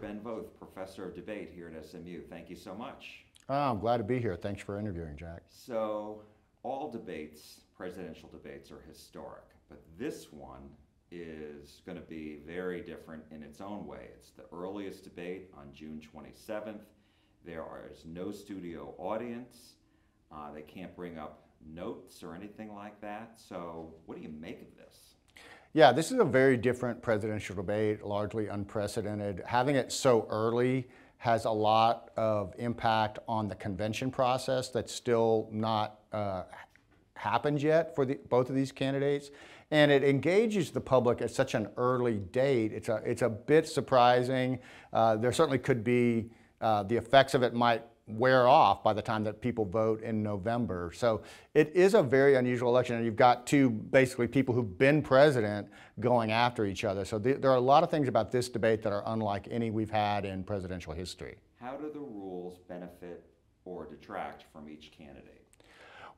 Ben Voth, Professor of Debate here at SMU. Thank you so much. Oh, I'm glad to be here. Thanks for interviewing, Jack. So, all debates, presidential debates, are historic, but this one is going to be very different in its own way. It's the earliest debate on June 27th. There is no studio audience. They can't bring up notes or anything like that. So, what do you make of this? Yeah, this is a very different presidential debate, largely unprecedented. Having it so early has a lot of impact on the convention process that's still not happened yet for both of these candidates. And it engages the public at such an early date. It's a bit surprising. There certainly could be, the effects of it might wear off by the time that people vote in November. So it is a very unusual election, and you've got two basically people who've been president going after each other. So there are a lot of things about this debate that are unlike any we've had in presidential history. How do the rules benefit or detract from each candidate?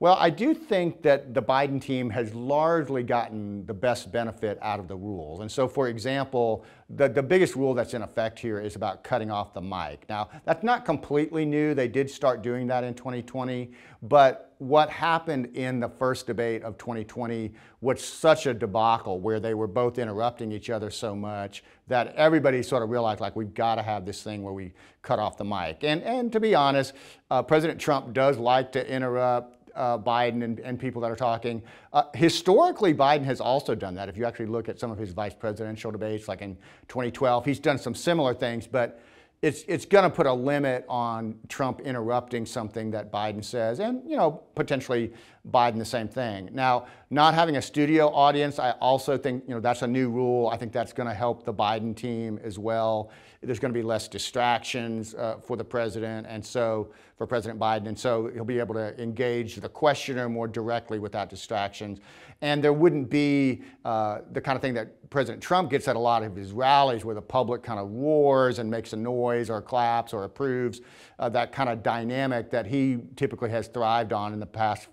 Well, I do think that the Biden team has largely gotten the best benefit out of the rules. And so, for example, the biggest rule that's in effect here is about cutting off the mic. Now, that's not completely new. They did start doing that in 2020. But what happened in the first debate of 2020 was such a debacle where they were both interrupting each other so much that everybody sort of realized, like, we've got to have this thing where we cut off the mic. And to be honest, President Trump does like to interrupt Biden and people that are talking. Historically, Biden has also done that. If you actually look at some of his vice presidential debates, like in 2012, he's done some similar things, but it's going to put a limit on Trump interrupting something that Biden says, and potentially Biden the same thing. Now, not having a studio audience, I also think that's a new rule. I think that's going to help the Biden team as well. There's going to be less distractions for the president, and so for President Biden, and so he'll be able to engage the questioner more directly without distractions. And there wouldn't be the kind of thing that President Trump gets at a lot of his rallies, where the public kind of roars and makes a noise or claps or approves, that kind of dynamic that he typically has thrived on in the past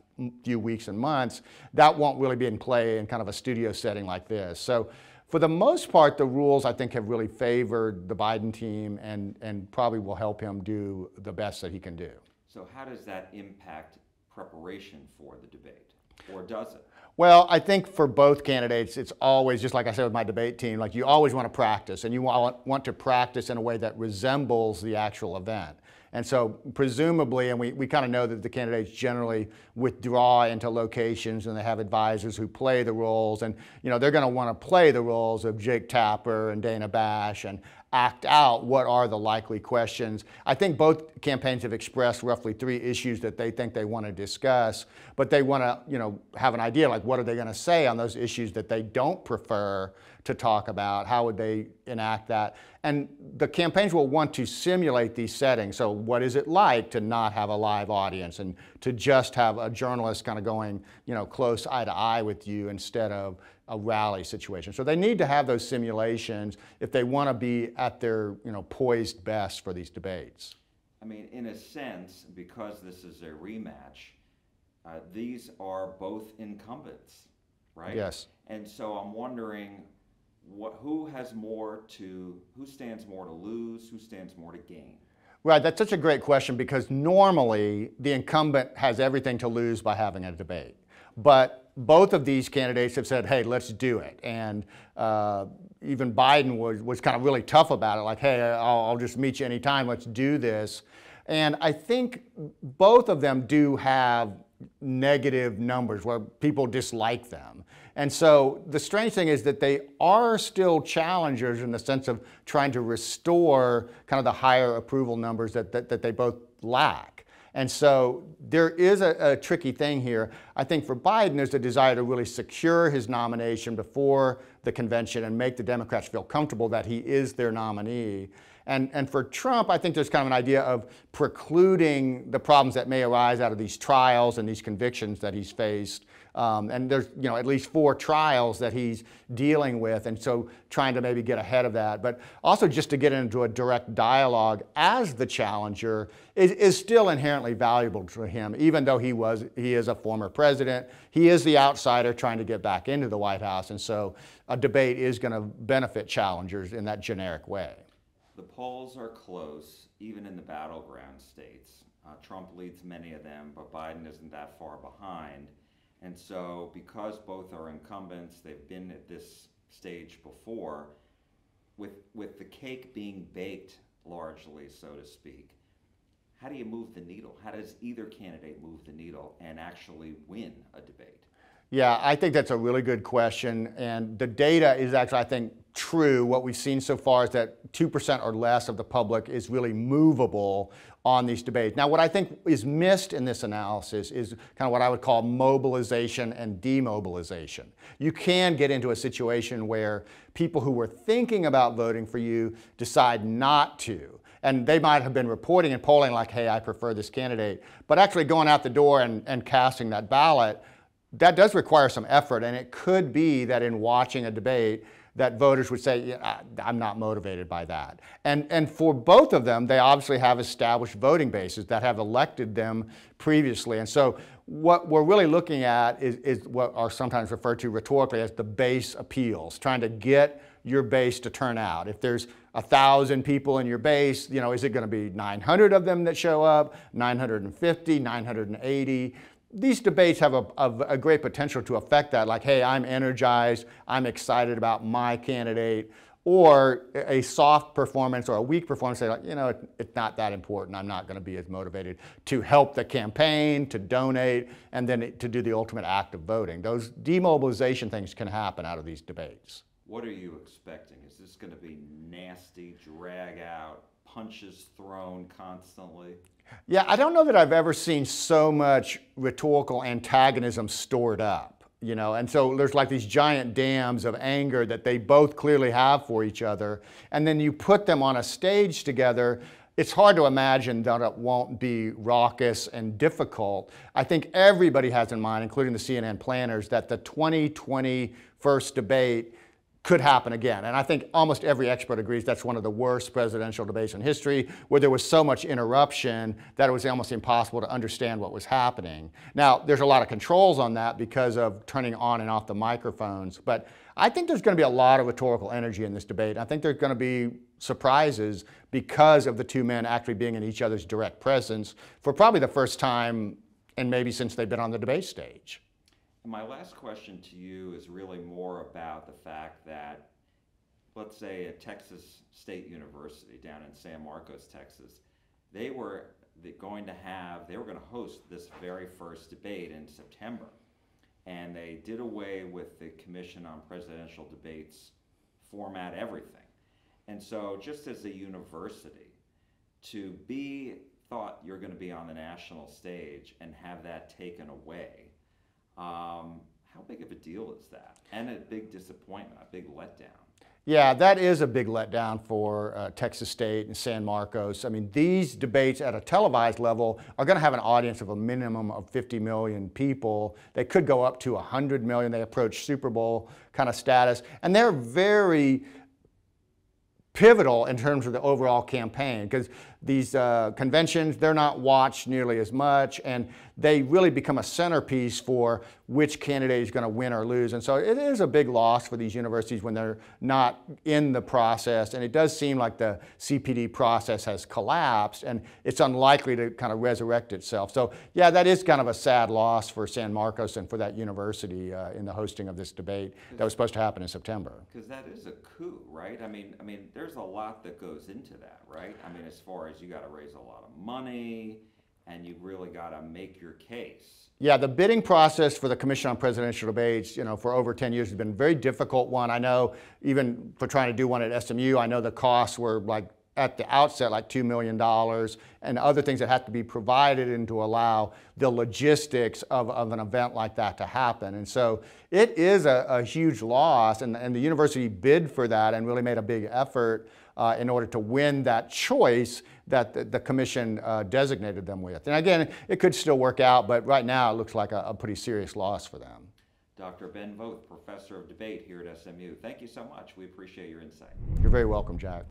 few weeks and months. That won't really be in play in kind of a studio setting like this. So for the most part, the rules, I think, have really favored the Biden team and probably will help him do the best that he can do. So how does that impact preparation for the debate, or does it? Well, I think for both candidates, it's always, just like I said with my debate team, like, you always want to practice, and you want to practice in a way that resembles the actual event. And so presumably, and we kind of know that the candidates generally withdraw into locations, and they have advisors who play the roles, and they're going to want to play the roles of Jake Tapper and Dana Bash and act out what are the likely questions. I think both campaigns have expressed roughly 3 issues that they think they want to discuss, but they want to have an idea, like, what are they going to say on those issues that they don't prefer to talk about? How would they enact that? And the campaigns will want to simulate these settings. So what is it like to not have a live audience and to just have a journalist kind of going, close eye to eye with you instead of a rally situation? So they need to have those simulations if they want to be at their, poised best for these debates. I mean, in a sense, because this is a rematch, these are both incumbents, right? Yes. And so I'm wondering, who stands more to lose, who stands more to gain? Right, that's such a great question, because normally the incumbent has everything to lose by having a debate. But both of these candidates have said, hey, let's do it. And even Biden was kind of really tough about it, like, hey, I'll just meet you anytime, let's do this. And I think both of them do have negative numbers where people dislike them. And so the strange thing is that they are still challengers in the sense of trying to restore kind of the higher approval numbers that they both lack. And so there is a tricky thing here. I think for Biden, there's a desire to really secure his nomination before the convention and make the Democrats feel comfortable that he is their nominee. And for Trump, I think there's kind of an idea of precluding the problems that may arise out of these trials and these convictions that he's faced. And there's at least 4 trials that he's dealing with, and so trying to maybe get ahead of that. But also just to get into a direct dialogue as the challenger is still inherently valuable to him, even though he is a former president. He is the outsider trying to get back into the White House, and so a debate is going to benefit challengers in that generic way. The polls are close, even in the battleground states. Trump leads many of them, but Biden isn't that far behind. And so because both are incumbents, they've been at this stage before, with the cake being baked largely, so to speak, how do you move the needle? How does either candidate move the needle and actually win a debate? Yeah, I think that's a really good question. And the data is actually, I think, true. What we've seen so far is that 2% or less of the public is really movable on these debates. Now, what I think is missed in this analysis is kind of what I would call mobilization and demobilization. You can get into a situation where people who were thinking about voting for you decide not to. And they might have been reporting and polling like, hey, I prefer this candidate. But actually going out the door and casting that ballot, that does require some effort, and it could be that in watching a debate that voters would say, yeah, I'm not motivated by that. And for both of them, they obviously have established voting bases that have elected them previously. And so what we're really looking at is what are sometimes referred to rhetorically as the base appeals, trying to get your base to turn out. If there's 1,000 people in your base, is it going to be 900 of them that show up, 950, 980? These debates have a great potential to affect that, like, hey, I'm energized, I'm excited about my candidate, or a soft performance or a weak performance, say, like, it's not that important, I'm not going to be as motivated to help the campaign, to donate, and then to do the ultimate act of voting. Those demobilization things can happen out of these debates. What are you expecting? Is this going to be nasty, drag out, punches thrown constantly? Yeah, I don't know that I've ever seen so much rhetorical antagonism stored up, and so there's like these giant dams of anger that they both clearly have for each other, and then you put them on a stage together. It's hard to imagine that it won't be raucous and difficult. I think everybody has in mind, including the CNN planners, that the 2020 first debate could happen again. And I think almost every expert agrees that's one of the worst presidential debates in history, where there was so much interruption that it was almost impossible to understand what was happening. Now, there's a lot of controls on that because of turning on and off the microphones, but I think there's going to be a lot of rhetorical energy in this debate. I think there's going to be surprises because of the two men actually being in each other's direct presence for probably the first time, and maybe since they've been on the debate stage. My last question to you is really more about the fact that, let's say at Texas State University down in San Marcos, Texas, they were going to host this very first debate in September. And they did away with the Commission on Presidential Debates format, everything. And so just as a university, to be thought you're going to be on the national stage and have that taken away, how big of a deal is that? And a big disappointment, a big letdown. Yeah, that is a big letdown for Texas State and San Marcos. I mean, these debates at a televised level are going to have an audience of a minimum of 50 million people. They could go up to 100 million. They approach Super Bowl kind of status. And they're very pivotal in terms of the overall campaign, because these conventions, they're not watched nearly as much, and they really become a centerpiece for which candidate is going to win or lose. And so it is a big loss for these universities when they're not in the process, and it does seem like the CPD process has collapsed, and it's unlikely to kind of resurrect itself. So yeah, that is kind of a sad loss for San Marcos and for that university in the hosting of this debate that was supposed to happen in September. Because that is a coup, right? I mean, there's a lot that goes into that, right? I mean, as far as you got to raise a lot of money, and you really got to make your case. Yeah, the bidding process for the Commission on Presidential Debates, for over 10 years has been a very difficult one. I know even for trying to do one at SMU, I know the costs were like at the outset like $2 million, and other things that have to be provided and to allow the logistics of an event like that to happen. And so it is a huge loss, and the university bid for that and really made a big effort in order to win that choice that the commission designated them with. And again, it could still work out, but right now it looks like a pretty serious loss for them. Dr. Ben Voth, Professor of Debate here at SMU. Thank you so much. We appreciate your insight. You're very welcome, Jack.